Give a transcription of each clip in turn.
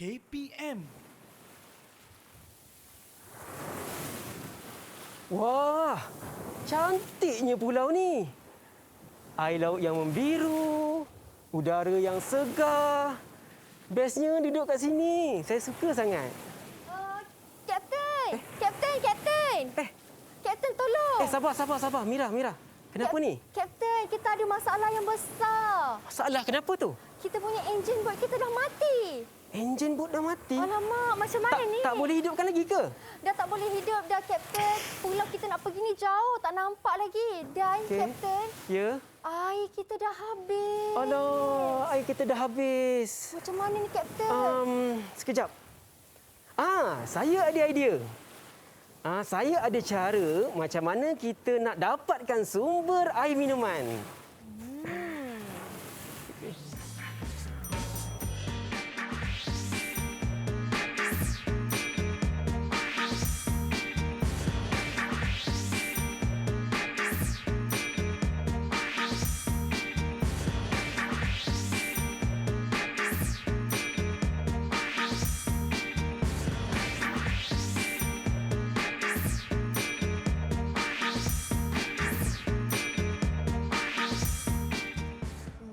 KPM. Wah, cantiknya pulau ni. Air laut yang membiru, udara yang segar. Bestnya duduk kat sini. Saya suka sangat. Kapten! Kapten! Kapten, tolong! Sabar. Mira. Kenapa ni? Kapten, kita ada masalah yang besar. Masalah kenapa tu? Kita punya enjin bot kita dah mati. Enjin bot dah mati. Alamak, macam mana ni? Tak boleh hidupkan lagi ke? Dah tak boleh hidup dah, Kapten. Pulau kita nak pergi ni jauh, tak nampak lagi. Dan, Okey. Kapten, Ya. air kita dah habis. Alah, air kita dah habis. Macam mana ni, Kapten? Sekejap. Saya ada idea. Saya ada cara macam mana kita nak dapatkan sumber air minuman.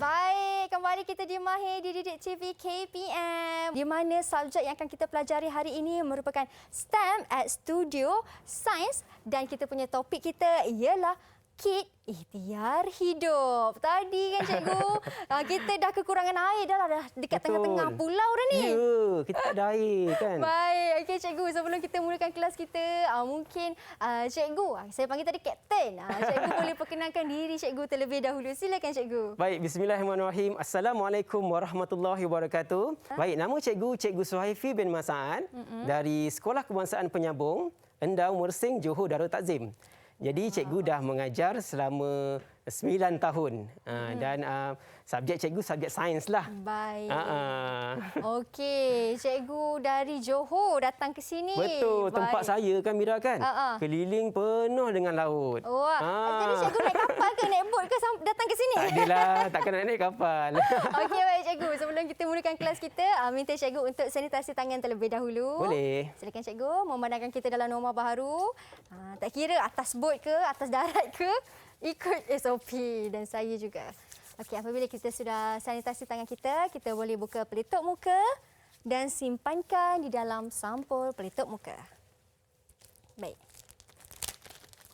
Baik, kembali kita di Mahir di Didik TV KPM. Di mana subjek yang akan kita pelajari hari ini merupakan STEM at Studio Sains dan kita punya topik kita ialah kit ikhtiar hidup. Tadi kan cikgu, kita dah kekurangan air dah dekat Betul. tengah-tengah pulau dah ni. Ya, kita tak ada air kan. Baik, okey cikgu, sebelum kita mulakan kelas kita, mungkin cikgu, saya panggil tadi kapten. Cikgu boleh perkenalkan diri cikgu terlebih dahulu. Silakan cikgu. Baik, bismillahirrahmanirrahim. Assalamualaikum warahmatullahi wabarakatuh. Baik, nama Cikgu Suhaifi bin Mas'ad dari Sekolah Kebangsaan Penyambung, Endau Mersing, Johor Darul Takzim. Jadi cikgu dah mengajar selama 9 tahun dan subjek cikgu subjek sains lah. Baik. Okey, cikgu dari Johor datang ke sini. Betul, tempat Baik. saya kan Mira kan. Keliling penuh dengan laut. Wah, jadi cikgu naik kapal ke naik bot ke datang ke sini? Tak adalah, takkan nak naik kapal. Okey, baik cikgu. Sebelum kita mulakan kelas kita, minta cikgu untuk sanitasi tangan terlebih dahulu. Boleh. Silakan cikgu memandangkan kita dalam norma baharu. Tak kira atas bot ke, atas darat ke, ikut SOP dan saya juga. Okey, apabila kita sudah sanitasi tangan kita, kita boleh buka pelitup muka dan simpankan di dalam sampul pelitup muka. Baik.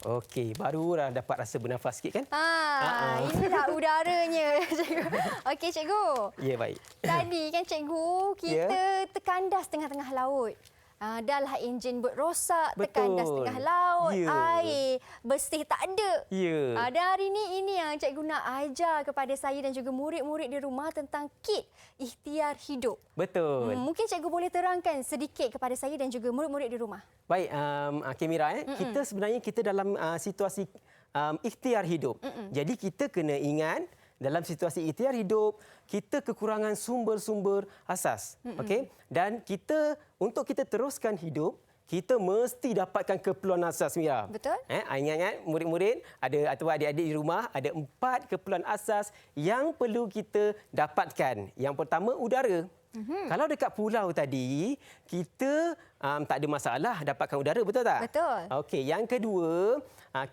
Okey, barulah dapat rasa bernafas sikit kan? Inilah udaranya, cikgu. Okey, cikgu. Ya, baik. Tadi kan cikgu, kita terkandas tengah-tengah laut. Dah lah enjin bot rosak, terkandas tengah laut, air bersih tak ada. Ya. Dan hari ini yang cikgu nak ajar kepada saya dan juga murid-murid di rumah tentang kit ikhtiar hidup. Betul. Mungkin cikgu boleh terangkan sedikit kepada saya dan juga murid-murid di rumah. Baik, Mira, kita sebenarnya dalam situasi ikhtiar hidup. Jadi kita kena ingat dalam situasi ikhtiar hidup, kita kekurangan sumber-sumber asas. Okey? Dan untuk kita teruskan hidup, kita mesti dapatkan keperluan asas, Mira. Betul. Ingat murid-murid atau adik-adik di rumah, ada 4 keperluan asas yang perlu kita dapatkan. Yang pertama, udara. Kalau dekat pulau tadi, kita tak ada masalah dapatkan udara, betul tak? Betul. Okey, yang kedua,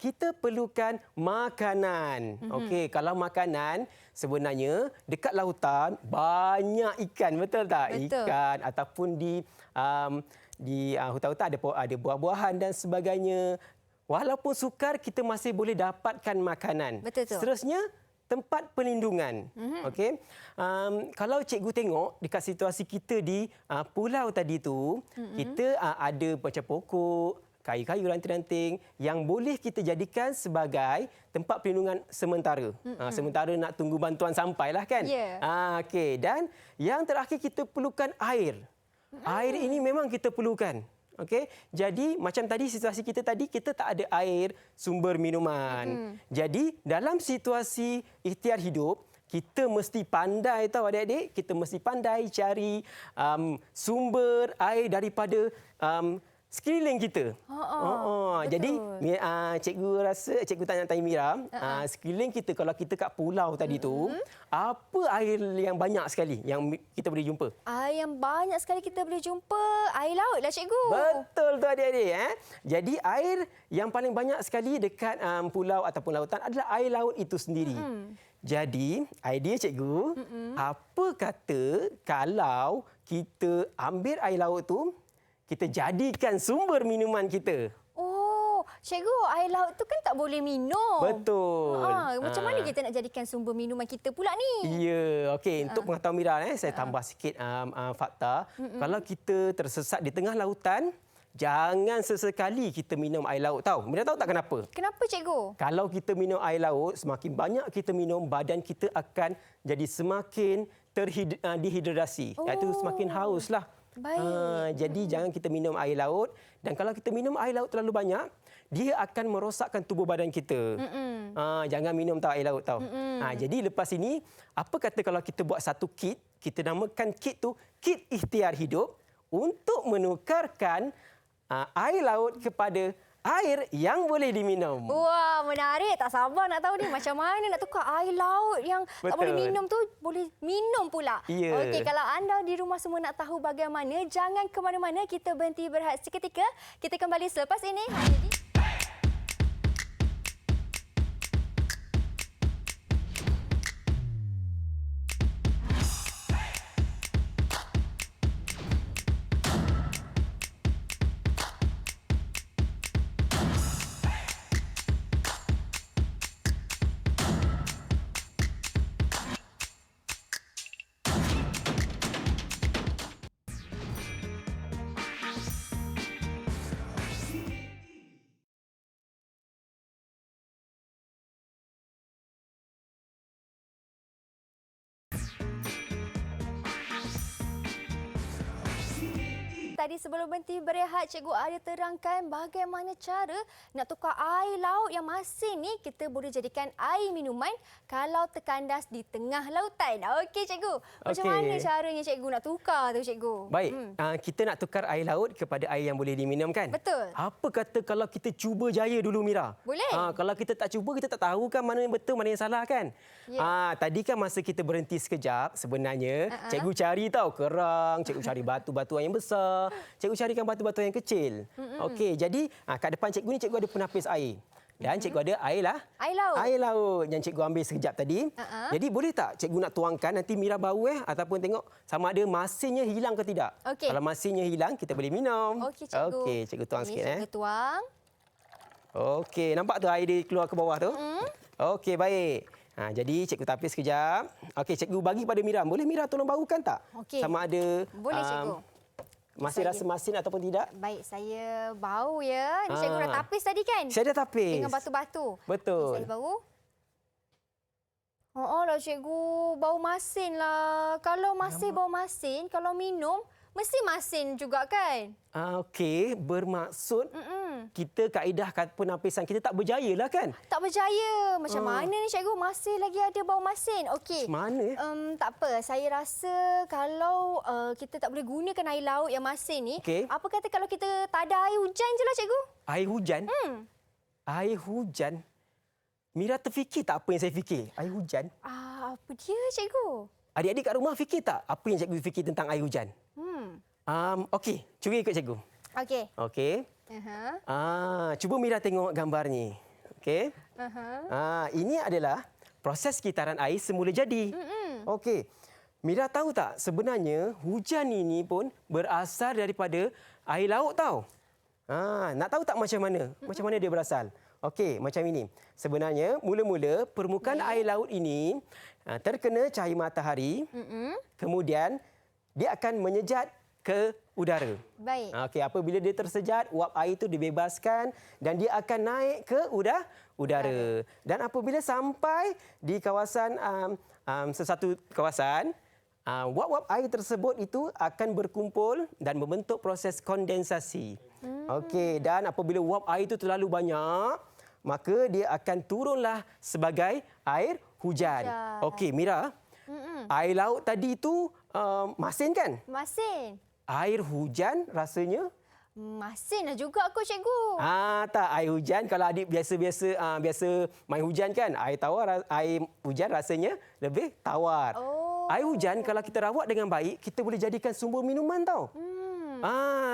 kita perlukan makanan. Okey, kalau makanan sebenarnya dekat lautan banyak ikan, betul tak? Betul. Ikan ataupun di hutan-hutan ada buah-buahan dan sebagainya. Walaupun sukar, kita masih boleh dapatkan makanan. Betul tu. Seterusnya, tempat perlindungan. Okey. Kalau cikgu tengok dekat situasi kita di pulau tadi tu, kita ada macam pokok, kayu-kayu ranting-ranting yang boleh kita jadikan sebagai tempat perlindungan sementara. Sementara nak tunggu bantuan sampailah kan. Ya. Okey, dan yang terakhir kita perlukan air. Air ini memang kita perlukan. Okey, jadi macam tadi situasi kita tadi, kita tak ada air, sumber minuman. Jadi dalam situasi ikhtiar hidup, kita mesti pandai tahu adik-adik, kita mesti pandai cari sumber air daripada sekeliling kita. betul. Jadi cikgu tanya Mira, sekeliling kita kalau kita kat pulau tadi tu, apa air yang banyak sekali yang kita boleh jumpa? Air yang banyak sekali kita boleh jumpa, air laut lah cikgu. Betul tu adik-adik. Jadi air yang paling banyak sekali dekat pulau ataupun lautan adalah air laut itu sendiri. Jadi, idea cikgu, apa kata kalau kita ambil air laut tu, kita jadikan sumber minuman kita? Oh, cikgu, air laut tu kan tak boleh minum. Betul. Macam mana kita nak jadikan sumber minuman kita pula ni? Ya, okey. Untuk pengetahuan Mira, saya tambah sikit fakta. Kalau kita tersesat di tengah lautan, jangan sesekali kita minum air laut tahu. Mira tahu tak kenapa? Kenapa cikgu? Kalau kita minum air laut, semakin banyak kita minum, badan kita akan jadi semakin dehidrasi. Iaitu semakin hauslah. Baik. Jadi jangan kita minum air laut, dan kalau kita minum air laut terlalu banyak, dia akan merosakkan tubuh badan kita. Jangan minum air laut tahu. Jadi lepas ini, apa kata kalau kita buat satu kit, kita namakan kit tu kit ikhtiar hidup untuk menukarkan air laut kepada air yang boleh diminum. Wah, menarik. Tak sabar nak tahu ni macam mana nak tukar air laut yang tak boleh minum tu boleh minum pula. Ya. Okey, kalau anda di rumah semua nak tahu bagaimana, jangan ke mana-mana. Kita berhenti berehat seketika. Kita kembali selepas ini. Hanya di Tadi sebelum berhenti berehat, cikgu ada terangkan bagaimana cara nak tukar air laut yang masin ni kita boleh jadikan air minuman kalau terkandas di tengah lautan. Okey cikgu, macam mana caranya cikgu nak tukar tu cikgu? Baik, kita nak tukar air laut kepada air yang boleh diminum kan? Betul. Apa kata kalau kita cuba jaya dulu Mira? Boleh. Kalau kita tak cuba, kita tak tahu kan mana yang betul, mana yang salah kan? Ya. Tadi kan masa kita berhenti sekejap, sebenarnya cikgu cari tahu kerang, cikgu cari batu-batuan yang besar, cikgu carikan batu-batuan yang kecil. Okey, jadi kat depan cikgu ni cikgu ada penapis air. Dan cikgu ada air laut. Air laut yang cikgu ambil sekejap tadi. Jadi boleh tak cikgu nak tuangkan, nanti Mira bau ataupun tengok sama ada masinnya hilang ke tidak. Okey. Kalau masinnya hilang, kita boleh minum. Okey cikgu. Okey, cikgu tuang sikit. Cikgu tuang. Okey, nampak tu air dia keluar ke bawah tu? Okey, baik. Jadi cikgu tapis sekejap. Okey, cikgu bagi pada Mira. Boleh Mira tolong baukan tak? Okey. Sama ada Boleh cikgu. masih rasa masin ataupun tidak? Baik, saya bau ya. Ni cikgu dah tapis tadi kan? Saya dah tapis. Dengan batu-batu. Betul. Saya bau. Lah cikgu, bau masin lah. Kalau masih bau masin, kalau minum, mesti masin juga kan? Okey, bermaksud kita kaedah penapisan kita tak berjaya lah kan? Tak berjaya. Macam mana ni cikgu? Masih lagi ada bau masin. Okey. Macam mana? Tak apa. Saya rasa kalau kita tak boleh gunakan air laut yang masin ni, apa kata kalau kita tak ada air hujan je lah cikgu? Air hujan? Air hujan? Mira terfikir tak apa yang saya fikir? Air hujan? Apa dia cikgu? Adik-adik kat rumah fikir tak apa yang cikgu fikir tentang air hujan? Okey, cuba ikut cikgu. Okey. Okey. Cuba Mira tengok gambar ni. Okey. Ini adalah proses kitaran air semula jadi. Okey. Mira tahu tak sebenarnya hujan ini pun berasal daripada air laut tahu. Nak tahu tak macam mana? Macam mana dia berasal? Okey, macam ini. Sebenarnya mula-mula permukaan air laut ini terkena cahaya matahari. Kemudian dia akan menyejat ke udara. Baik. Okey, apabila dia tersejat, uap air itu dibebaskan dan dia akan naik ke udara. Dan apabila sampai di kawasan sesuatu kawasan, wap-wap air tersebut itu akan berkumpul dan membentuk proses kondensasi. Okey, dan apabila wap air itu terlalu banyak, maka dia akan turunlah sebagai air hujan. Okey, Mira. Air laut tadi itu masin kan? Masin. Air hujan rasanya? Masin lah juga kot cikgu. Tak, air hujan kalau adik biasa main hujan kan, air hujan rasanya lebih tawar. Air hujan kalau kita rawat dengan baik, kita boleh jadikan sumber minuman tau.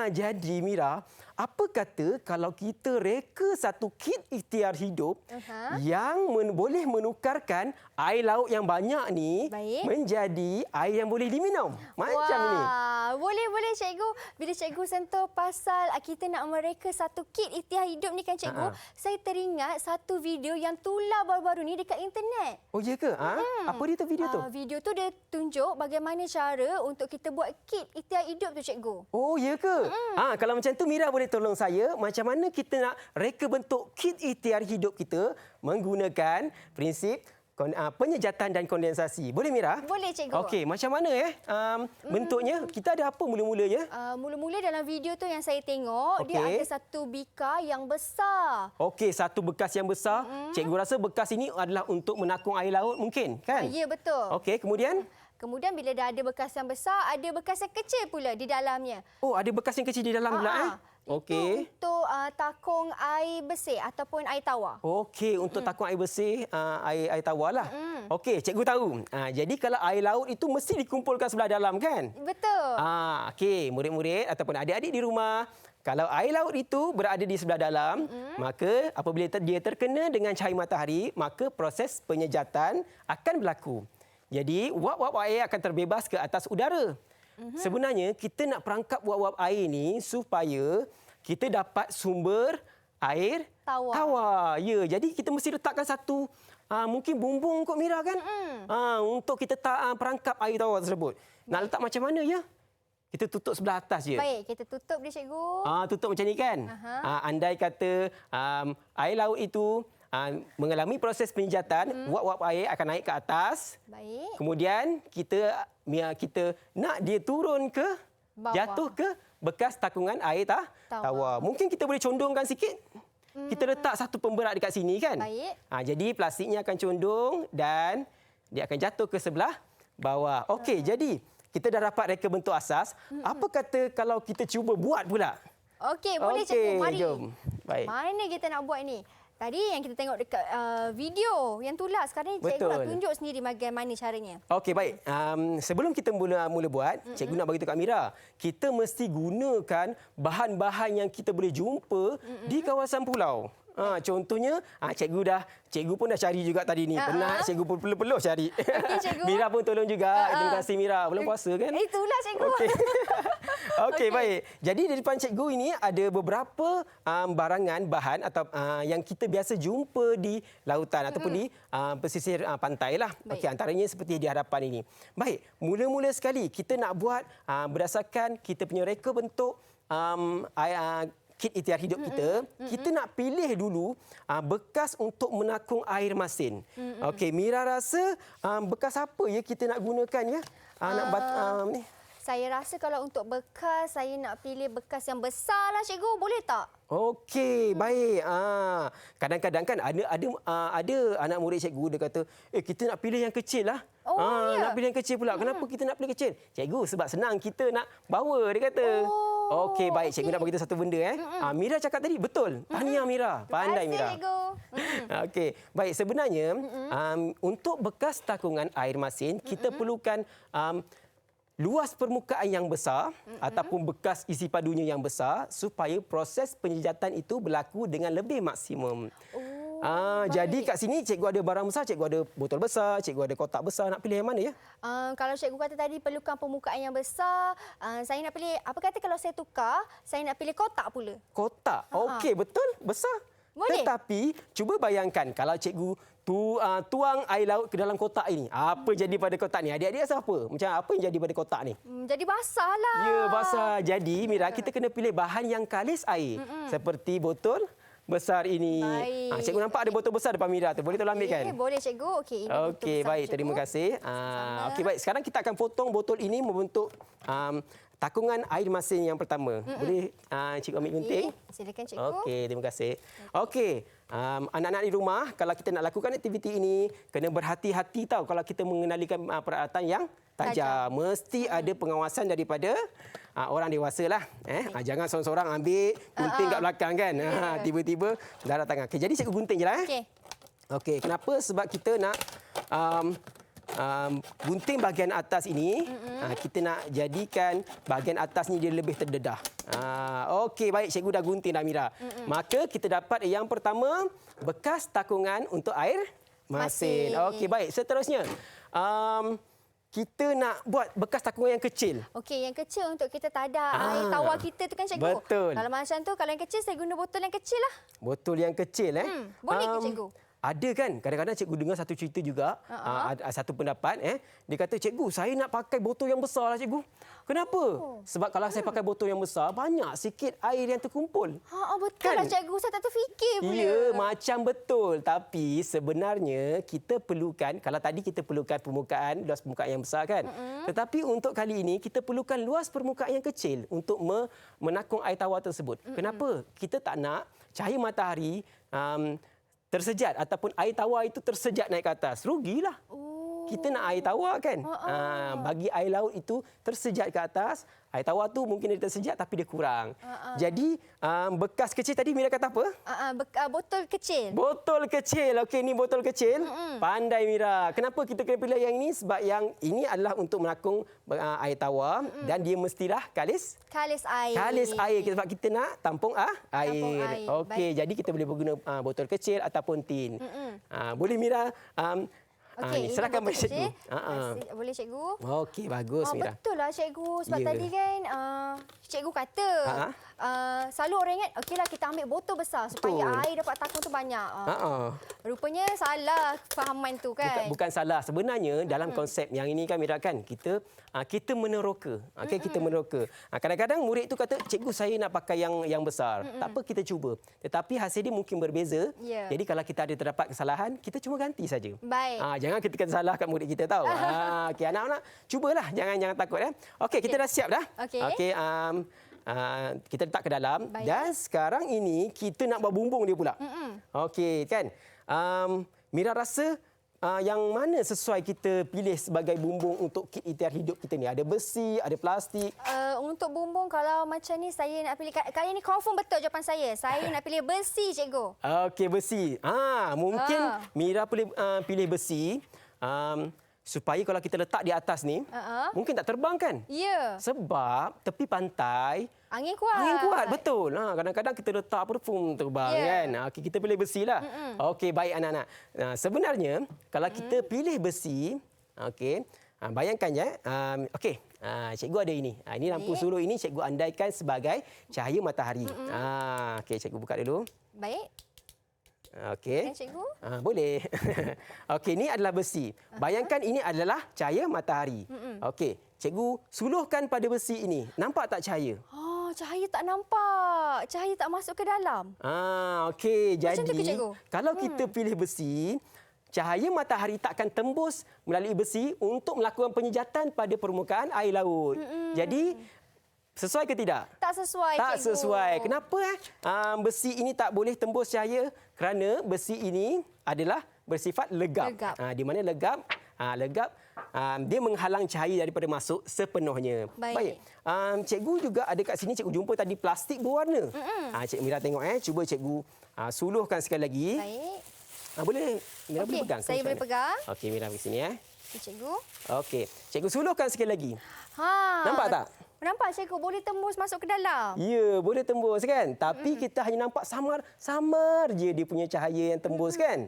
Jadi Mira, apa kata kalau kita reka satu kit ikhtiar hidup yang boleh menukarkan air laut yang banyak ni menjadi air yang boleh diminum. Macam ni. Boleh cikgu. Bila cikgu sentuh pasal kita nak mereka satu kit ikhtiar hidup ni kan cikgu, saya teringat satu video yang tular baru-baru ni dekat internet. Oh ya ke? Apa dia tu video tu? Video tu dia tunjuk bagaimana cara untuk kita buat kit ikhtiar hidup tu cikgu. Oh ya ke? Kalau macam tu Mira boleh tolong saya macam mana kita nak reka bentuk kit ikhtiar hidup kita menggunakan prinsip penyejatan dan kondensasi. Boleh Mira? Boleh cikgu. Okey, macam mana bentuknya? Kita ada apa mula-mulanya? Mula-mula dalam video tu yang saya tengok, dia ada satu bikar yang besar. Okey, satu bekas yang besar. Cikgu rasa bekas ini adalah untuk menakung air laut mungkin, kan? Ya, betul. Okey, kemudian? Kemudian bila dah ada bekas yang besar, ada bekas yang kecil pula di dalamnya. Oh, ada bekas yang kecil di dalam pula Okey. Itu untuk takung air bersih ataupun air tawar. Okey, untuk takung air bersih, air tawar lah. Okey, cikgu tahu. Jadi kalau air laut itu mesti dikumpulkan sebelah dalam kan? Betul. Okey, murid-murid ataupun adik-adik di rumah, kalau air laut itu berada di sebelah dalam, maka apabila dia terkena dengan cahaya matahari, maka proses penyejatan akan berlaku. Jadi, wap-wap air akan terbebas ke atas udara. Sebenarnya, kita nak perangkap wap-wap air ini supaya kita dapat sumber air tawar. Ya, jadi kita mesti letakkan satu mungkin bumbung kot Mira kan? Untuk kita perangkap air tawar tersebut. Nak letak macam mana ya? Kita tutup sebelah atas je. Baik, kita tutup dia cikgu. Tutup macam ni kan? Andai kata air laut itu mengalami proses penyejatan, wap-wap air akan naik ke atas. Baik. Kemudian kita nak dia turun ke bawah. Jatuh ke bekas takungan air tawar. Mungkin kita boleh condongkan sikit. Kita letak satu pemberat dekat sini kan? Baik. Jadi plastiknya akan condong dan dia akan jatuh ke sebelah bawah. Okey, jadi kita dah dapat reka bentuk asas. Apa kata kalau kita cuba buat pula? Okey, boleh cikgu. Mari. Jom. Baik. Mana kita nak buat ni? Tadi yang kita tengok dekat video yang tular, sekarang cikgu nak tunjuk sendiri bagaimana caranya. Okey, baik. Sebelum kita mula buat, cikgu nak bagi tahu kat Mira, kita mesti gunakan bahan-bahan yang kita boleh jumpa di kawasan pulau. Contohnya, cikgu pun dah cari juga tadi ni. Penat, cikgu pun peluh cari. Okey, cikgu. Mira pun tolong juga. Terima kasih Mira. Bulan puasa kan? Itulah cikgu. Okey. Okey, baik. Jadi di depan cikgu ini ada beberapa bahan atau yang kita biasa jumpa di lautan ataupun di pesisir pantai lah. Okey, antaranya seperti di hadapan ini. Baik, mula-mula sekali kita nak buat berdasarkan kita punya reka bentuk kit ikhtiar hidup kita nak pilih dulu bekas untuk menakung air masin. Okey, Mira rasa bekas apa ya kita nak gunakan ya? Ni. Saya rasa kalau untuk bekas, saya nak pilih bekas yang besar lah cikgu. Boleh tak? Okey, baik. Kadang-kadang kan ada anak murid cikgu dia kata, kita nak pilih yang kecil lah. Ya? Nak pilih yang kecil pula. Kenapa kita nak pilih kecil? Cikgu, sebab senang kita nak bawa, dia kata. Okey, baik. Cikgu nak beritahu satu benda. Mira cakap tadi, betul. Tahniah Mira. Pandai Mira. Cikgu. Okey, baik. Sebenarnya, untuk bekas takungan air masin, kita perlukan luas permukaan yang besar ataupun bekas isi padunya yang besar supaya proses penyejatan itu berlaku dengan lebih maksimum. Jadi kat sini cikgu ada barang besar, cikgu ada botol besar, cikgu ada kotak besar. Nak pilih yang mana ya? Kalau cikgu kata tadi perlukan permukaan yang besar, saya nak pilih, apa kata kalau saya tukar, saya nak pilih kotak pula. Kotak? Okey, betul. Besar. Boleh. Tetapi cuba bayangkan kalau cikgu tuang air laut ke dalam kotak ini. Apa jadi pada kotak ni? Adik-adik rasa apa? Macam apa yang jadi pada kotak ni? Jadi basah lah. Ya, basah. Jadi Mira, kita kena pilih bahan yang kalis air. Seperti botol besar ini. Cikgu nampak ada botol besar depan Mira tu. Boleh tolong ambil kan? Boleh cikgu. Okey, ini botol Okey, besar, baik. cikgu. Terima kasih. Okey, baik. Sekarang kita akan potong botol ini membentuk takungan air masin yang pertama. Boleh cikgu ambil gunting? Silakan cikgu. Okey, terima kasih. Okey, anak-anak di rumah, kalau kita nak lakukan aktiviti ini, kena berhati-hati tahu kalau kita mengendalikan peralatan yang tajam. Mesti ada pengawasan daripada orang dewasa lah. Jangan seorang-seorang ambil gunting kat belakang kan. Tiba-tiba darah tangan. Okay, jadi cikgu gunting je lah. Okey, kenapa? Sebab kita nak gunting bahagian atas ini, kita nak jadikan bahagian atas ni dia lebih terdedah. Okey, baik, cikgu dah gunting dah, Mira. Maka kita dapat yang pertama, bekas takungan untuk air masin. Okey, baik. Seterusnya, kita nak buat bekas takungan yang kecil. Okey, yang kecil untuk kita tadak air tawar kita tu kan, cikgu? Betul. Kalau macam tu, kalau yang kecil, saya guna botol yang kecil lah. Botol yang kecil, Boleh ke, cikgu? Ada kan, kadang-kadang cikgu dengar satu cerita juga, satu pendapat, dia kata, cikgu, saya nak pakai botol yang besar lah, cikgu. Kenapa? Sebab kalau saya pakai botol yang besar, banyak sikit air yang terkumpul. Betul lah, cikgu. Saya tak terfikir pula. Ya, macam betul. Tapi sebenarnya kita perlukan, kalau tadi kita perlukan permukaan, luas permukaan yang besar kan. Tetapi untuk kali ini, kita perlukan luas permukaan yang kecil untuk menakung air tawar tersebut. Kenapa? Kita tak nak cahaya matahari tersejat ataupun air tawar itu tersejat naik ke atas. Rugilah. Kita nak air tawar kan. Bagi air laut itu tersejat ke atas, air tawar tu mungkin dia tersejat tapi dia kurang. Jadi bekas kecil tadi Mira kata apa? Botol kecil. Botol kecil. Okey, ni botol kecil. Pandai Mira. Kenapa kita kena pilih yang ini? Sebab yang ini adalah untuk menakung air tawar dan dia mestilah kalis air. Kalis air sebab kita nak tampung air. Okey, jadi kita boleh guna botol kecil ataupun tin. Boleh Mira Okey, serahkan pada cikgu. Boleh, cikgu? Okey, bagus Mira. Betul lah, cikgu. Sebab tadi kan cikgu kata selalu orang ingat, okeylah kita ambil botol besar supaya air dapat takung tu banyak. Rupanya salah fahaman tu kan. Bukan salah. Sebenarnya dalam konsep yang ini kan Mira kan, kita meneroka. Okey, kita meneroka. Kadang-kadang murid tu kata, cikgu saya nak pakai yang besar. Tak apa, kita cuba. Tetapi hasil dia mungkin berbeza. Jadi kalau kita ada terdapat kesalahan, kita cuma ganti saja. Baik. Jangan kita kata salah kat murid kita tahu. Okey, anak-anak cubalah, jangan takut Okey, kita dah siap dah. Okey, kita letak ke dalam. Baik. Dan sekarang ini kita nak buat bumbung dia pula. Okey, kan? Mira rasa yang mana sesuai kita pilih sebagai bumbung untuk kit ikhtiar hidup kita ni? Ada besi, ada plastik. Untuk bumbung kalau macam ni saya nak pilih, kali ni confirm betul jawapan saya. Saya nak pilih besi, cikgu. Okey, besi. Mungkin Mira boleh pilih besi. Supaya kalau kita letak di atas ni, mungkin tak terbang kan? Ya. Sebab tepi pantai, angin kuat. Angin kuat, betul. Kadang-kadang kita letak parfum terbang kan. Okey, kita pilih besi lah. Okey, baik anak-anak. Sebenarnya, kalau kita pilih besi, okey, bayangkan ya. Okey, cikgu ada ini. Ini lampu suluh ini cikgu andaikan sebagai cahaya matahari. Okey, cikgu buka dulu. Baik. Okey. Cikgu? Boleh. Okey, ini adalah besi. Bayangkan ini adalah cahaya matahari. Okey, cikgu suluhkan pada besi ini. Nampak tak cahaya? Cahaya tak nampak. Cahaya tak masuk ke dalam. Okey. Jadi, macam tu ke, cikgu? Kalau kita pilih besi, cahaya matahari takkan tembus melalui besi untuk melakukan penyejatan pada permukaan air laut. Jadi, sesuai ke tidak? Tak sesuai, tak cikgu. Sesuai. Kenapa? Besi ini tak boleh tembus cahaya kerana besi ini adalah bersifat legap. Di mana legap? Dia menghalang cahaya daripada masuk sepenuhnya. Baik. Cikgu juga ada kat sini, cikgu jumpa tadi plastik berwarna. Cikgu Mira tengok. Cuba cikgu suluhkan sekali lagi. Baik. Boleh? Mira boleh pegang? Saya boleh pegang. Okey, Mira pergi sini. Cikgu. Okey. Cikgu suluhkan sekali lagi. Nampak tak? Nampak, cikgu, boleh tembus masuk ke dalam. Ya, boleh tembus kan. Tapi kita hanya nampak samar je dia punya cahaya yang tembus kan.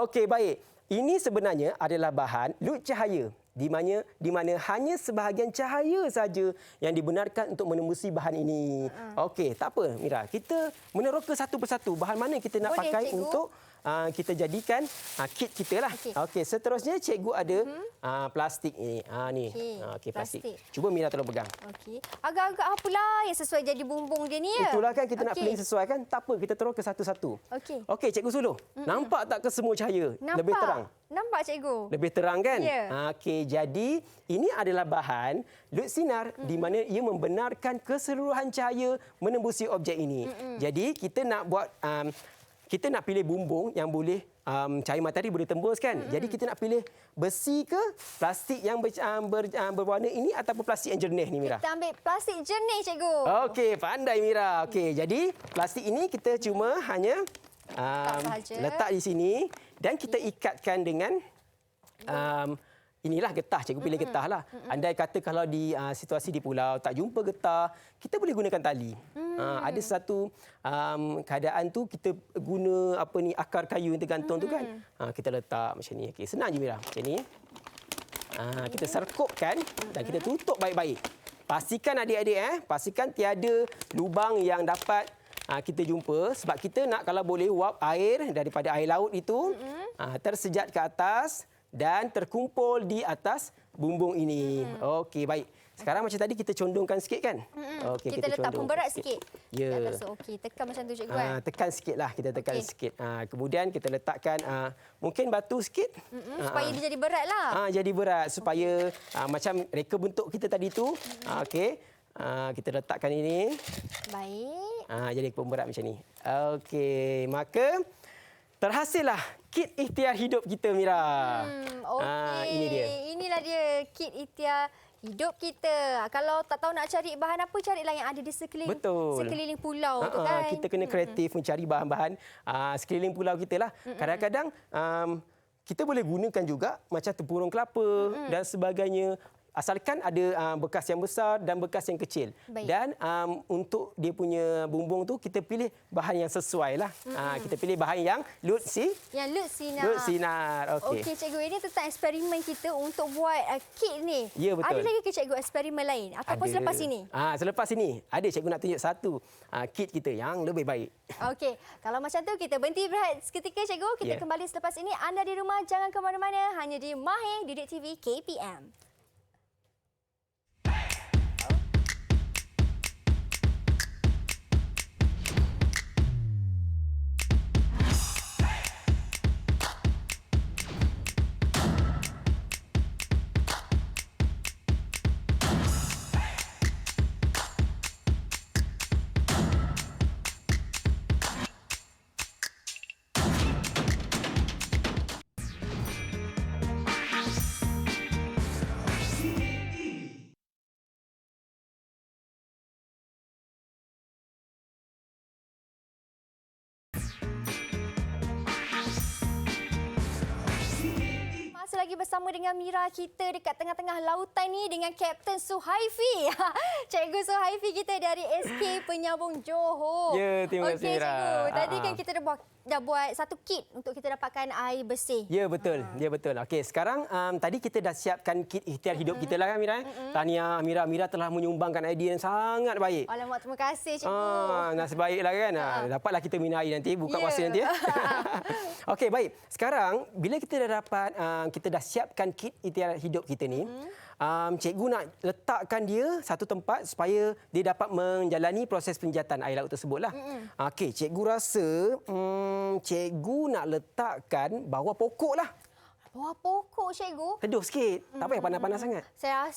Okey, baik. Ini sebenarnya adalah bahan lut cahaya di mana hanya sebahagian cahaya saja yang dibenarkan untuk menembusi bahan ini. Okey, tak apa Mira. Kita meneroka satu persatu bahan mana kita nak pakai, cikgu, untuk kita jadikan kit kita lah. Okey, seterusnya cikgu ada plastik ini. Ni. Okey, plastik. Cuba Mira tolong pegang. Okey. Agak-agak apalah yang sesuai jadi bumbung dia ni ya? Itulah kan kita nak pilih sesuai kan. Tak apa, kita teroka satu-satu. Okey, cikgu suluh. Nampak tak ke semua cahaya? Nampak. Lebih terang. Nampak, cikgu. Lebih terang kan? Ya. Okey, jadi ini adalah bahan lut sinar di mana ia membenarkan keseluruhan cahaya menembusi objek ini. Jadi kita nak buat kita nak pilih bumbung yang boleh cahaya matahari boleh tembus kan. Jadi kita nak pilih besi ke plastik yang berwarna ini ataupun plastik yang jernih ni Mira? Kita ambil plastik jernih, cikgu. Okey, pandai Mira. Okey, jadi plastik ini kita cuma hanya letak di sini dan kita ikatkan dengan inilah getah, cikgu pilih getah lah. Andai kata kalau di situasi di pulau tak jumpa getah, kita boleh gunakan tali. Ada satu keadaan tu kita guna akar kayu yang tergantung tu kan. Kita letak macam ni. Okey, senang je Mira. Macam ni. Kita serkupkan dan kita tutup baik-baik. Pastikan adik-adik pastikan tiada lubang yang dapat kita jumpa sebab kita nak kalau boleh wap air daripada air laut itu tersejat ke atas dan terkumpul di atas bumbung ini. Okey, baik. Sekarang macam tadi kita condongkan sikit kan? Okey, kita letak pemberat sikit. Ya. Okey, tekan macam tu cikgu kan? Tekan sikitlah, kita tekan sikit. Kemudian kita letakkan mungkin batu sikit. Supaya dia jadi berat lah. Jadi berat supaya macam reka bentuk kita tadi tu. Okey. Kita letakkan ini. Baik. Jadi pemberat macam ni. Okey, maka terhasillah kit ikhtiar hidup kita Mira. Okey. Ini dia. Inilah dia kit ikhtiar hidup kita. Kalau tak tahu nak cari bahan apa, carilah yang ada di sekeliling pulau tu kan. Kita kena kreatif mencari bahan-bahan sekeliling pulau kita lah. Kadang-kadang kita boleh gunakan juga macam tempurung kelapa dan sebagainya. Asalkan ada bekas yang besar dan bekas yang kecil. Baik. Dan untuk dia punya bumbung tu kita pilih bahan yang sesuai lah. Kita pilih bahan yang lut sinar. Lut sinar. Okey. Okey cikgu, ini tentang eksperimen kita untuk buat kit ni. Ya, betul. Ada lagi ke cikgu eksperimen lain ataupun selepas ini? Selepas ini ada cikgu nak tunjuk satu kit kita yang lebih baik. Okey, kalau macam tu kita berhenti berehat seketika cikgu. Kita kembali selepas ini. Anda di rumah jangan ke mana-mana, hanya di Mahir Didik TV KPM. Lagi bersama dengan Mira kita dekat tengah-tengah lautan ni dengan Kapten Suhaifi. Cikgu Suhaifi kita dari SK Penyambung Johor. Ya, terima kasih Mira. Cikgu, tadi kan kita dah buat satu kit untuk kita dapatkan air bersih. Ya, betul. Ya, betul. Okey, sekarang tadi kita dah siapkan kit ikhtiar hidup kita lah kan Mira. Tahniah Mira. Mira telah menyumbangkan idea yang sangat baik. Alamak, terima kasih cikgu. Nasib baiklah kan. Dapatlah kita minum air nanti, buka puasa nanti ya. Okey, baik. Sekarang bila kita dah dapat kita dah siapkan kit ikhtiar hidup kita ni, cikgu nak letakkan dia satu tempat supaya dia dapat menjalani proses penjatan air laut tersebutlah. Okey, cikgu rasa cikgu nak letakkan bawah pokok lah. Bawah pokok cikgu? Teduh sikit. Tak payah panas-panas sangat. Saya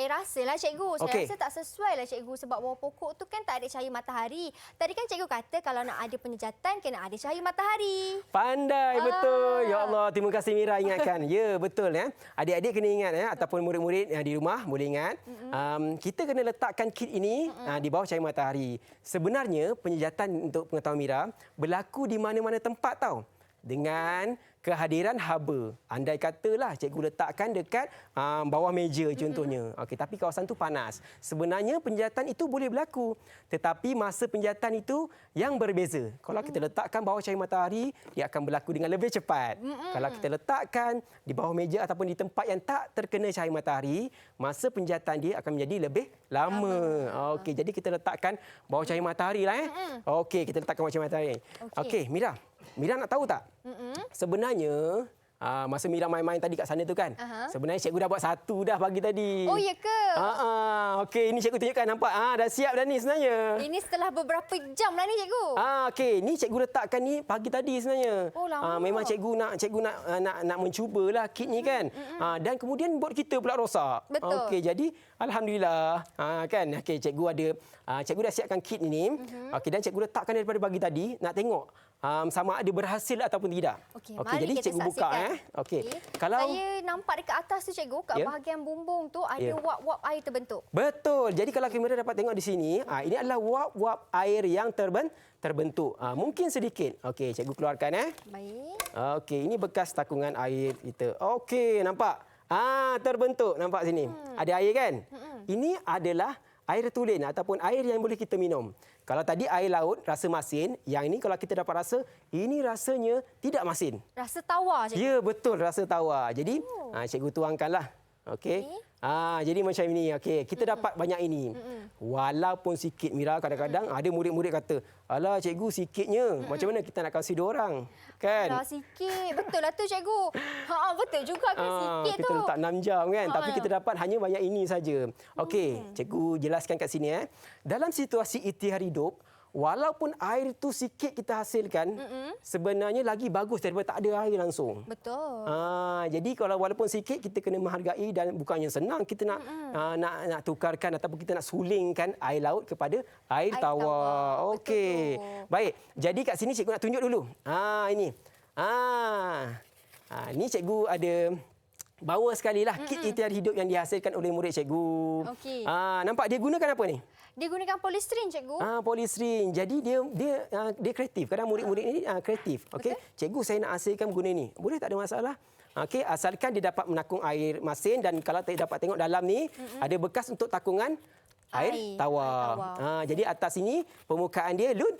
rasalah cikgu. Saya rasa tak sesuai lah cikgu sebab bawah pokok tu kan tak ada cahaya matahari. Tadi kan cikgu kata kalau nak ada penjejatan kena ada cahaya matahari. Pandai betul. Ya Allah, terima kasih Mira ingatkan. Ya, betul ya. Adik-adik kena ingat ya ataupun murid-murid yang di rumah boleh ingat. Kita kena letakkan kit ini di bawah cahaya matahari. Sebenarnya penjejatan untuk pengetahuan Mira berlaku di mana-mana tempat tau. Dengan kehadiran haba. Andai katalah cikgu letakkan dekat bawah meja contohnya. Okey, tapi kawasan tu panas. Sebenarnya penjejatan itu boleh berlaku. Tetapi masa penjejatan itu yang berbeza. Kalau kita letakkan bawah cahaya matahari, dia akan berlaku dengan lebih cepat. Kalau kita letakkan di bawah meja ataupun di tempat yang tak terkena cahaya matahari, masa penjejatan dia akan menjadi lebih lama. Okey, jadi kita letakkan bawah cahaya matahari lah. Okey, kita letakkan bawah cahaya matahari. Okey, Mira. Mira nak tahu tak? Sebenarnya masa Mira main-main tadi kat sana tu kan. Sebenarnya cikgu dah buat satu dah pagi tadi. Oh, ya ke? Okey, ini cikgu tunjukkan nampak. Dah siap dah ni sebenarnya. Ini setelah beberapa jam lah ni cikgu. Okey, ni cikgu letakkan ni pagi tadi sebenarnya. Oh, lama. Memang cikgu nak mencubalah kit ni kan. Dan kemudian bot kita pula rosak. Betul. Okey, jadi alhamdulillah kan. Okey, cikgu dah siapkan kit ini. Okey, dan cikgu letakkan daripada pagi tadi nak tengok sama ada berhasil ataupun tidak. Okey, Okey, mari jadi kita cikgu buka saksikan. Okey. Okey. Kalau Saya nampak dekat atas tu cikgu, kat Ya. bahagian bumbung tu ada Ya. wap-wap air terbentuk. betul. Jadi kalau kamera dapat tengok di sini, ini adalah wap-wap air yang terbentuk. Mungkin sedikit. Okey, cikgu keluarkan Baik. Okey, ini bekas takungan air kita. Okey, nampak? Terbentuk. Nampak sini? Ada air kan? Ini adalah air tulen ataupun air yang boleh kita minum. Kalau tadi air laut rasa masin, yang ini kalau kita dapat rasa, ini rasanya tidak masin. Rasa tawar cikgu. Ya, betul, rasa tawar. Jadi, cikgu tuangkanlah. Okey. Jadi macam ini. Okey, kita dapat banyak ini. Walaupun sikit, Mira, kadang-kadang ada murid-murid kata, "Alah, cikgu sikitnya. Macam mana kita nak kasih dia orang?" Kan? Dah sikit. Betul lah tu cikgu. Betul juga kan sikit kita tu. letak 6 jam kan, tapi kita dapat hanya banyak ini saja. Okey, cikgu jelaskan kat sini Dalam situasi ikhtiar hidup, walaupun air tu sikit kita hasilkan, sebenarnya lagi bagus daripada tak ada air langsung. Betul. Jadi kalau walaupun sikit kita kena menghargai dan bukannya senang kita nak tukarkan ataupun kita nak sulingkan air laut kepada air tawar. Okey. Betul. Baik. Jadi kat sini cikgu nak tunjuk dulu. Ini. Ni cikgu ada bawa sekali lah kit ikhtiar hidup yang dihasilkan oleh murid cikgu. Okey. Nampak dia gunakan apa ni? Dia gunakan polystyrene cikgu. Polystyrene. Jadi dia kreatif. Kadang murid-murid ini kreatif. Okey. Cikgu saya nak hasilkan guna ni. Boleh tak ada masalah? Okey, asalkan dia dapat menakung air masin dan kalau tak dapat tengok dalam ni ada bekas untuk takungan air tawar. Jadi atas ini permukaan dia lut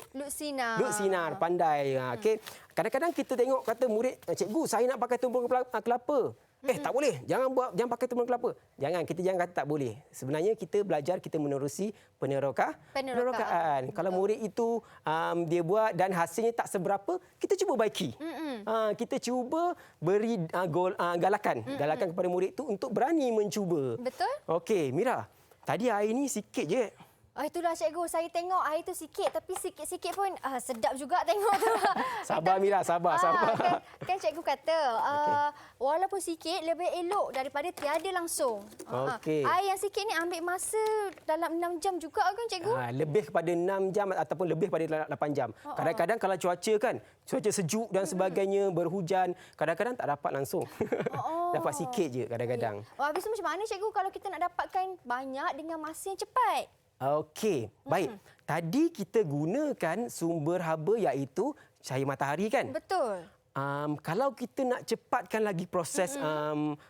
sinar pandai. Okey. Kadang-kadang kita tengok kata murid, "Cikgu, saya nak pakai tumbung kelapa." Tak boleh. Jangan pakai tumbang kelapa. Kita jangan kata tak boleh. Sebenarnya kita belajar, kita menerusi penerokaan. Kalau murid itu dia buat dan hasilnya tak seberapa, kita cuba baiki. Kita cuba beri galakan kepada murid itu untuk berani mencuba. Betul. Okey, Mira. Tadi air ni sikit je. Itulah cikgu, saya tengok air tu sikit tapi sikit-sikit pun sedap juga tengok tu. Sabar Mira, sabar. Kan cikgu kata walaupun sikit lebih elok daripada tiada langsung. Okey. Air yang sikit ni ambil masa dalam 6 jam juga kan cikgu? Lebih kepada 6 jam ataupun lebih pada 8 jam. Kadang-kadang kalau cuaca sejuk dan sebagainya, berhujan, kadang-kadang tak dapat langsung. Dapat sikit je kadang-kadang. Habis tu macam mana cikgu kalau kita nak dapatkan banyak dengan masa yang cepat? Okey, baik. Tadi kita gunakan sumber haba iaitu cahaya matahari kan? Betul. Kalau kita nak cepatkan lagi proses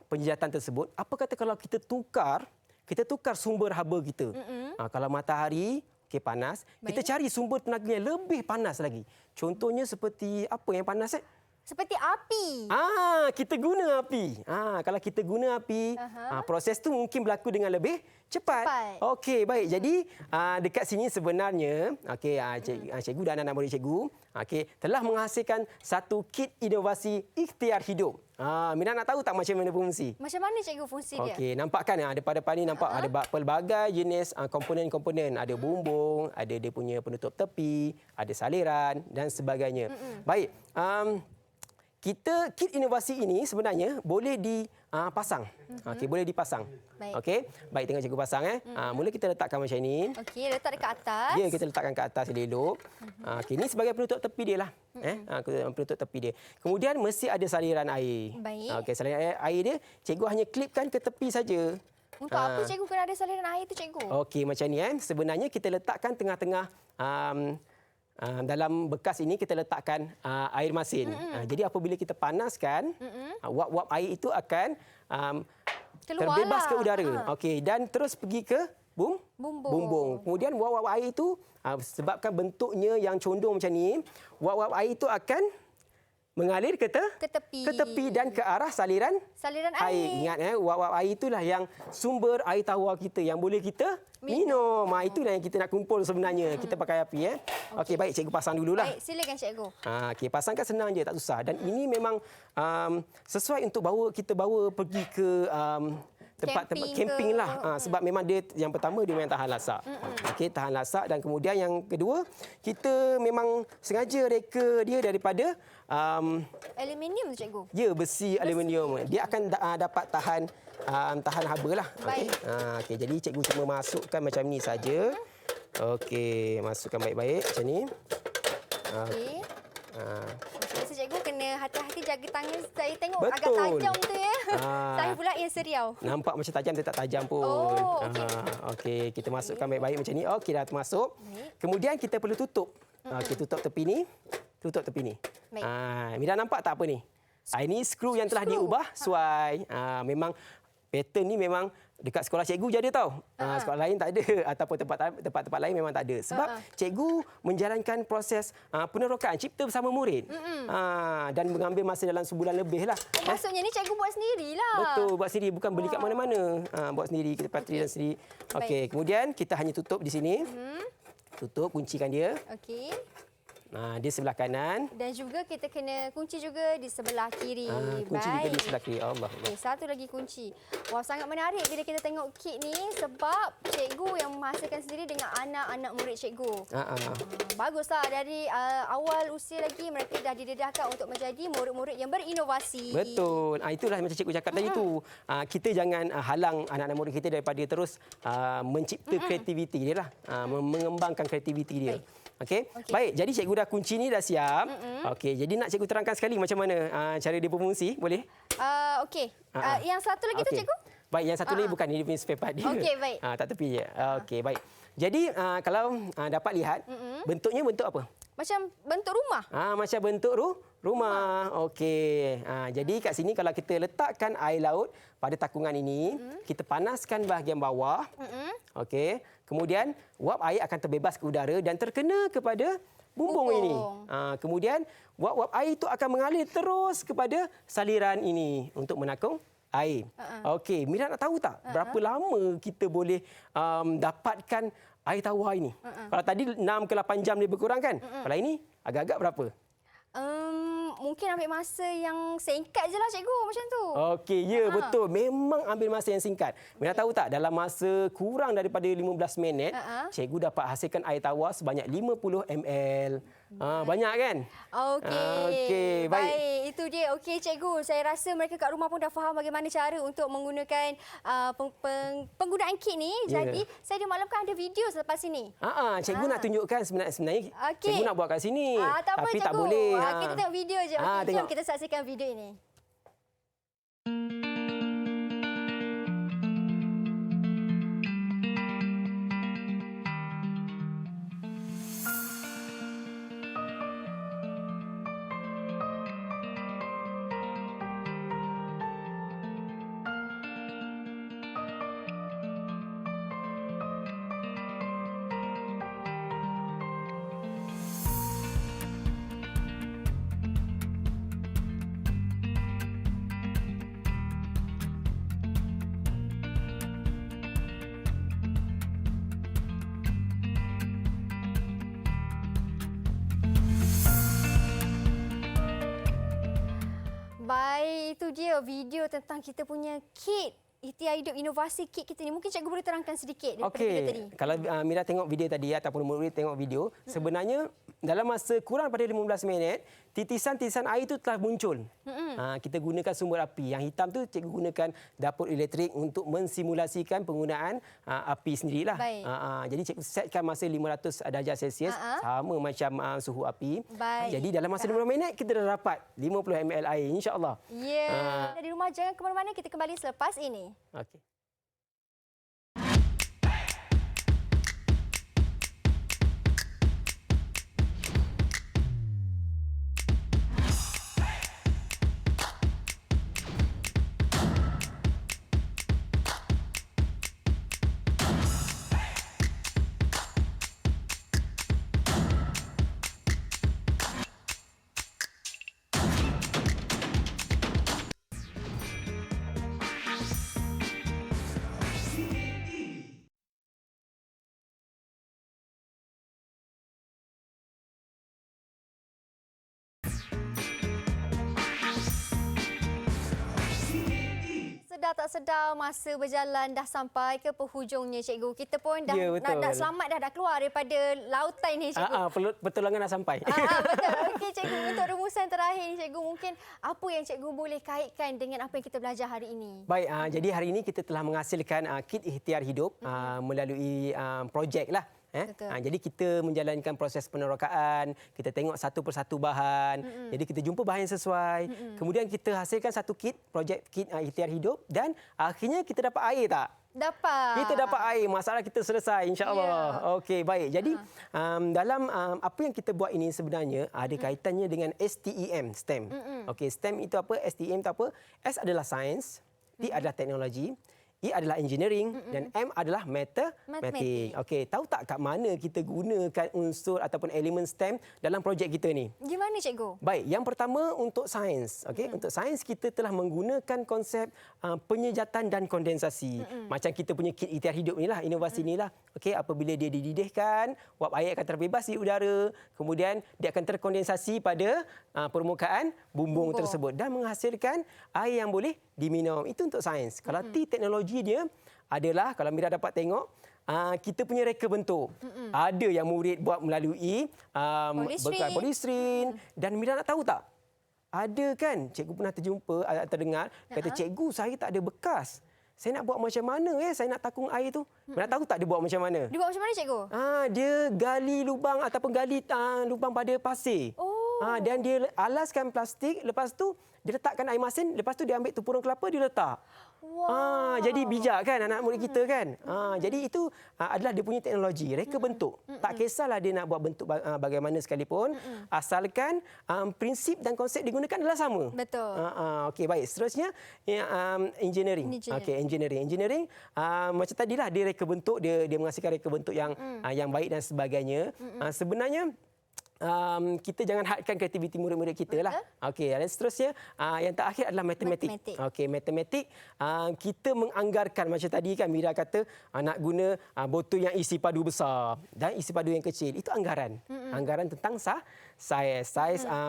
penjejatan tersebut, apa kata kalau kita tukar sumber haba kita. Kalau matahari panas, kita cari sumber tenaga yang lebih panas lagi. Contohnya seperti apa yang panas? Seperti api. Kita guna api. Kalau kita guna api, proses tu mungkin berlaku dengan lebih cepat. Okey, baik. Jadi dekat sini sebenarnya, cikgu dan anak murid cikgu, telah menghasilkan satu kit inovasi ikhtiar hidup. Mira nak tahu tak macam mana fungsi? Macam mana cikgu fungsi dia? Okey, nampak kan depan-depan ni nampak ada pelbagai jenis komponen-komponen. Ada bumbung, ada dia punya penutup tepi, ada saliran dan sebagainya. Baik. Kit inovasi ini sebenarnya boleh dipasang. Boleh dipasang. Okey. Baik, tengok cikgu pasang mula kita letakkan macam ni. Okey, letak dekat atas. Ya, kita letakkan ke atas elok. Ini sebagai penutup tepi dia lah. Penutup tepi dia. Kemudian mesti ada saliran air. Baik. Saliran air dia cikgu hanya klipkan ke tepi saja. Untuk apa cikgu kena ada saliran air tu cikgu? Okey, macam ni sebenarnya kita letakkan tengah-tengah dalam bekas ini kita letakkan air masin. Jadi apabila kita panaskan, wap-wap air itu akan terbebas ke udara. Okey, dan terus pergi ke bumbung. Kemudian wap-wap air itu sebabkan bentuknya yang condong macam ni, wap-wap air itu akan mengalir ke tepi dan ke arah saliran air. Ingat wap-wap air itulah yang sumber air tawar kita yang boleh kita minum. Itulah yang kita nak kumpul sebenarnya. Kita pakai api. Okey, baik, cikgu pasang dululah. Baik, silakan cikgu. Okey, pasangkan senang je, tak susah. Dan ini memang sesuai untuk kita bawa pergi ke tempat camping lah. Sebab memang dia yang pertama dia memang tahan lasak. Okey, tahan lasak, dan kemudian yang kedua kita memang sengaja reka dia daripada aluminium tu cikgu. Ya, besi aluminium. Dia akan dapat tahan haba lah. Okey, jadi cikgu cuma masukkan macam ni saja. Okey, masukkan baik-baik macam ni. So, cikgu kena hati-hati jaga tangan. Saya tengok agak Betul. tajam tu ya. Saya pula yang seriau. Nampak macam tajam, dia tak tajam pun. Oh, okey. Okey, kita masukkan baik-baik macam ni. Okey, dah termasuk. Baik. Kemudian kita perlu tutup. Okey, tutup tepi ni. Tutup tepi ni. Baik. Mira nampak tak apa ni? Ini skru yang telah diubah sesuai. Memang pattern ni memang dekat sekolah cikgu je ada tau. Sekolah lain tak ada ataupun tempat-tempat lain memang tak ada. Sebab cikgu menjalankan proses penerokaan cipta bersama murid. Dan mengambil masa dalam sebulan lebih lah. Maksudnya ni cikgu buat sendirilah. Betul, buat sendiri, bukan beli kat mana-mana. Buat sendiri, kita patrian sendiri. Okey, kemudian kita hanya tutup di sini. Tutup, kuncikan dia. Okey. Di sebelah kanan. Dan juga kita kena kunci juga di sebelah kiri. Kunci juga di sebelah kiri. Allah. Okay, satu lagi kunci. Wah, sangat menarik bila kita tengok kit ni sebab cikgu yang menghasilkan sendiri dengan anak-anak murid cikgu. Baguslah, dari awal usia lagi mereka dah didedahkan untuk menjadi murid-murid yang berinovasi. Betul. Itulah macam cikgu cakap tadi tu. Kita jangan halang anak-anak murid kita daripada terus mencipta kreativiti dia lah. Mengembangkan kreativiti dia. Okey. Baik, jadi cikgu dah kunci ni dah siap. Okey, jadi nak cikgu terangkan sekali macam mana cara dia berfungsi, boleh? Okey. Yang satu lagi tu cikgu? Baik, yang satu lagi bukan ni, dia punya spare part dia. Okey, baik. Tak tepi je. Okey, baik. Jadi kalau dapat lihat, bentuknya bentuk apa? Macam bentuk rumah. Macam bentuk rumah. Okey. Jadi kat sini kalau kita letakkan air laut pada takungan ini, kita panaskan bahagian bawah. Okey. Kemudian wap air akan terbebas ke udara dan terkena kepada bumbung ini. Kemudian wap-wap air itu akan mengalir terus kepada saliran ini untuk menakung air. Okey, Mira nak tahu tak berapa lama kita boleh dapatkan air tawar ini? Kalau tadi 6 ke 8 jam lebih kurang kan? Kalau ini agak-agak berapa? Mungkin ambil masa yang singkat je lah cikgu macam tu. Okey, ya betul. Memang ambil masa yang singkat. Mira tahu tak, dalam masa kurang daripada 15 minit, cikgu dapat hasilkan air tawar sebanyak 50 ml. Banyak kan? Okey. Baik. Itu dia. Okey cikgu, saya rasa mereka kat rumah pun dah faham bagaimana cara untuk menggunakan penggunaan kit ni. Jadi saya dimaklumkan ada video selepas ini. Cikgu nak tunjukkan sebenarnya. Cikgu nak buat kat sini. Tapi cikgu, tak boleh. kita tengok video je. Okey, jom kita saksikan video ini. Baik, itu dia video tentang kita punya kit Ikhtiar Hidup Inovasi kit kita ni. Mungkin cikgu boleh terangkan sedikit daripada video tadi. Kalau Mira tengok video tadi ataupun murid tengok video, sebenarnya dalam masa kurang pada 15 minit, titisan-titisan air itu telah muncul. Kita gunakan sumber api. Yang hitam tu cikgu gunakan dapur elektrik untuk mensimulasikan penggunaan api sendirilah. Jadi cikgu setkan masa 500 darjah Celsius, sama macam suhu api. Jadi dalam masa 15 minit kita dah dapat 50 ml air, insya-Allah. Dari rumah jangan ke mana-mana, kita kembali selepas ini. Okey. Sedar tak sedar masa berjalan dah sampai ke penghujungnya cikgu. Kita pun dah nak selamat dah keluar daripada lautan ni cikgu. Pertolongan dah sampai. Betul. Okey cikgu, untuk rumusan terakhir ni cikgu, mungkin apa yang cikgu boleh kaitkan dengan apa yang kita belajar hari ini? Baik, jadi hari ini kita telah menghasilkan kit ikhtiar hidup melalui projek lah. Betul. Jadi kita menjalankan proses penerokaan, kita tengok satu persatu bahan. Jadi kita jumpa bahan yang sesuai. Kemudian kita hasilkan satu kit, projek kit ikhtiar hidup dan akhirnya kita dapat air tak? Dapat. Kita dapat air, masalah kita selesai insya-Allah. Ya. Okey, baik. Jadi dalam apa yang kita buat ini sebenarnya ada kaitannya dengan STEM, STEM. Okey, STEM itu apa? STEM itu apa? S adalah sains, T adalah teknologi, E adalah engineering dan M adalah matematik. Okey, tahu tak kat mana kita gunakan unsur ataupun elemen STEM dalam projek kita ni? Gimana cikgu? Baik, yang pertama untuk sains. Okey, untuk sains kita telah menggunakan konsep penyejatan dan kondensasi. Macam kita punya kit ikhtiar hidup inilah, inovasi inilah. Okey, apabila dia dididihkan, wap air akan terbebas di udara, kemudian dia akan terkondensasi pada permukaan bumbung tersebut dan menghasilkan air yang boleh diminum. Itu untuk sains. Kalau T teknologi dia adalah kalau Mira dapat tengok kita punya reka bentuk. Ada yang murid buat melalui bekal polisrin dan Mira nak tahu tak? Ada kan cikgu pernah terjumpa terdengar kata cikgu saya tak ada bekas. Saya nak buat macam mana saya nak takung air tu? Mira tahu tak dia buat macam mana? Dia buat macam mana cikgu? Dia gali lubang ataupun gali lubang pada pasir. Dan dia alaskan plastik, lepas tu dia letakkan air masin, lepas tu dia ambil tepurung kelapa dia letak. Wow. Jadi bijak kan anak murid kita kan. Jadi itu adalah dia punya teknologi, reka bentuk. Tak kisahlah dia nak buat bentuk bagaimana sekalipun, asalkan prinsip dan konsep digunakan adalah sama. Betul. Okey, baik. Seterusnya engineering. Okey, engineering macam tadilah dia reka bentuk, dia menghasilkan reka bentuk yang baik dan sebagainya. Sebenarnya kita jangan hadkan kreativiti murid-murid kita lah. Okey, dan seterusnya yang terakhir adalah matematik. Okey, matematik kita menganggarkan macam tadi kan Mira kata nak guna botol yang isi padu besar dan isi padu yang kecil. Itu anggaran. Anggaran tentang saiz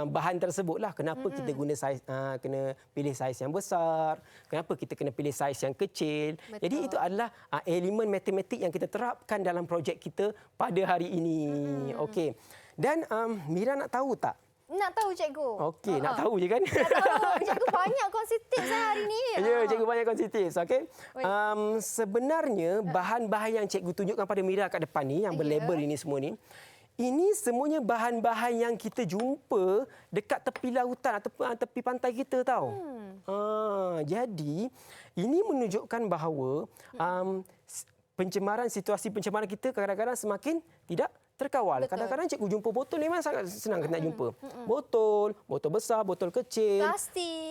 bahan tersebutlah. Kenapa kita guna saiz kena pilih saiz yang besar? Kenapa kita kena pilih saiz yang kecil? Betul. Jadi itu adalah elemen matematik yang kita terapkan dalam projek kita pada hari ini. Okey. Dan Mira nak tahu tak? Nak tahu cikgu. Okey, nak tahu je kan? Nak tahu. Cikgu banyak kongsi tips hari ni. Ya, cikgu banyak kongsi tips. Okey. Sebenarnya bahan-bahan yang cikgu tunjukkan pada Mira kat depan ni yang berlabel ini semua ni, ini semuanya bahan-bahan yang kita jumpa dekat tepi lautan atau tepi pantai kita tahu. Jadi ini menunjukkan bahawa situasi pencemaran kita kadang-kadang semakin tidak terkawal. Kadang-kadang cikgu jumpa botol memang sangat senang nak jumpa. Botol besar, botol kecil,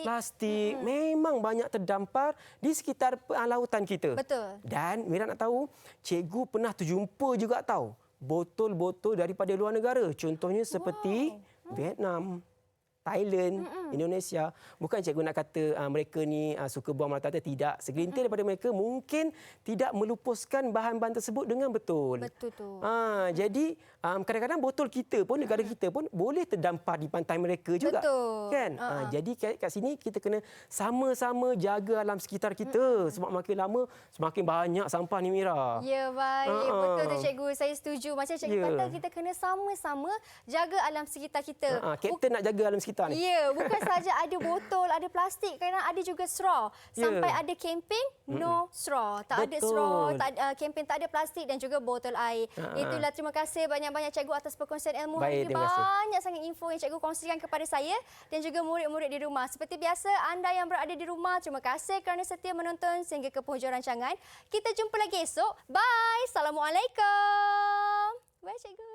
plastik memang banyak terdampar di sekitar lautan kita. Betul. Dan Mira nak tahu, cikgu pernah terjumpa juga tahu botol-botol daripada luar negara. Contohnya seperti Vietnam, Thailand, Indonesia. Bukan cikgu nak kata mereka ni suka buang mata, tidak. Segelintir daripada mereka mungkin tidak melupuskan bahan-bahan tersebut dengan betul. Betul tu. Jadi kadang-kadang botol kita pun, negara kita pun boleh terdampar di pantai mereka juga. Betul. Kan? Jadi kat sini kita kena sama-sama jaga alam sekitar kita. Sebab makin lama semakin banyak sampah ni Mira. Ya, baik. Betul tu cikgu. Saya setuju. Macam cikgu kata kita kena sama-sama jaga alam sekitar kita. Kapten nak jaga alam sekitar ni. Ya, bukan saja ada botol, ada plastik, kadang ada juga straw. Sampai ada kempen no straw. Tak ada straw, kempen tak ada plastik dan juga botol air. Itulah, terima kasih banyak-banyak cikgu atas perkongsian ilmu hari ini. Banyak sangat info yang cikgu kongsikan kepada saya dan juga murid-murid di rumah. Seperti biasa, anda yang berada di rumah, terima kasih kerana setia menonton sehingga ke penghujung rancangan. Kita jumpa lagi esok. Bye. Assalamualaikum. Bye cikgu.